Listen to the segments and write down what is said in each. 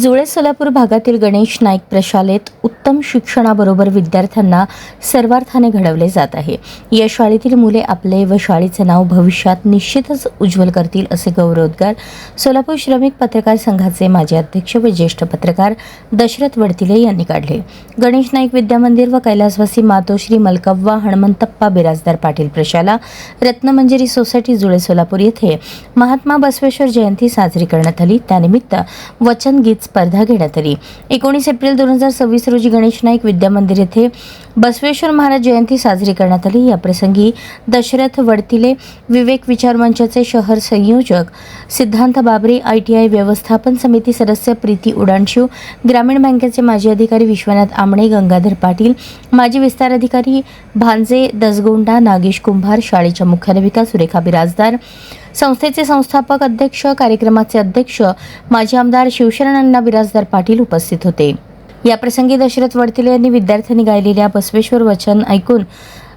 जुळे सोलापूर भागातील गणेश नाईक प्रशालेत उत्तम शिक्षणाबरोबर विद्यार्थ्यांना सर्वार्थाने घडवले जात आहे। या शाळेतील मुले आपले व शाळेचे नाव भविष्यात निश्चितच उज्ज्वल करतील असे गौरवोद्गार सोलापूर श्रमिक पत्रकार संघाचे माजी अध्यक्ष व ज्येष्ठ पत्रकार दशरथ वडतिले यांनी काढले। गणेश नाईक विद्यामंदिर व कैलासवासी मातोश्री मलकव्वा हनुमंतप्पा बिराजदार पाटील प्रशाला रत्नमंजरी सोसायटी जुळे सोलापूर येथे महात्मा बसवेश्वर जयंती साजरी करण्यात आली। त्यानिमित्त वचन गीत स्पर्धा घेण्यात आली। 19 एप्रिल 2026 रोजी गणेश नाईक विद्यामंदिर येथे बसवेश्वर महाराज जयंती साजरी करण्यात आली। या प्रसंगी दशरथ वडतिले, विवेक विचार मंचाचे शहर संयोजक सिद्धांत बाबरे, ITI व्यवस्थापन समिती सदस्य प्रीती उडाणशिव, ग्रामीण बँकेचे माजी अधिकारी विश्वनाथ आमणे, गंगाधर पाटील, माजी विस्तार अधिकारी भांजे दसगोंडा, नागेश कुंभार, शाळेच्या मुख्याध्यापिका सुरेखा बिराजदार, संस्थेचे संस्थापक अध्यक्ष, कार्यक्रमाचे अध्यक्ष माजी आमदार शिवशरण अण्णा बिराजदार पाटील उपस्थित होते। या प्रसंगी दशरथ वडतिले यांनी विद्यार्थ्यांनी गायलेल्या बसवेश्वर वचन ऐकून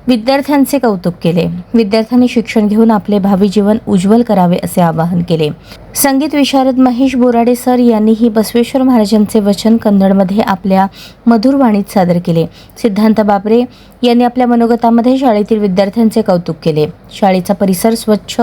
विद्यार्थ्यांचे कौतुक केले। विद्यार्थ्यांनी शिक्षण घेऊन आपले भावी जीवन उज्ज्वल करावे असे आवाहन केले। संगीत विशारद महेश बोराडे सर यांनीही बसवेश्वर महाराजांचे वचन कन्नडमध्ये आपल्या मधुर वाणीत सादर केले। सिद्धांत बाबरे यांनी आपल्या मनोगतामध्ये शाळेतील विद्यार्थ्यांचे कौतुक केले। शाळेचा परिसर स्वच्छ,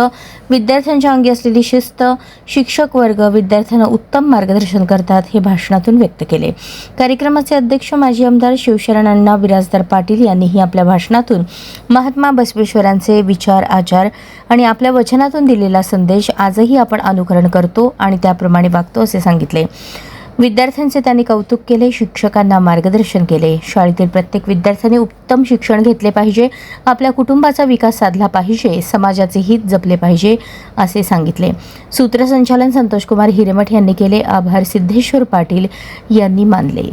विद्यार्थ्यांच्या अंगी असलेली शिस्त, शिक्षक वर्ग विद्यार्थ्यांना उत्तम मार्गदर्शन करतात हे भाषणातून व्यक्त केले। कार्यक्रमाचे अध्यक्ष माजी आमदार शिवशरण अण्णा बिराजदार पाटील यांनीही आपल्या भाषणातून महात्मा बसवेश्वरांचे विचार, आचार आणि आपल्या वचनातून दिलेला संदेश आजही आपण अनुकरण करतो आणि त्याप्रमाणे वागतो असे सांगितले। विद्यार्थ्यांचे त्यांनी कौतुक केले, शिक्षकांना मार्गदर्शन केले। शाळेतील प्रत्येक विद्यार्थ्यांनी उत्तम शिक्षण घेतले पाहिजे, आपल्या कुटुंबाचा विकास साधला पाहिजे, समाजाचे हित जपले पाहिजे असे सांगितले। सूत्रसंचालन संतोष कुमार हिरेमठ यांनी केले। आभार सिद्धेश्वर पाटील यांनी मानले।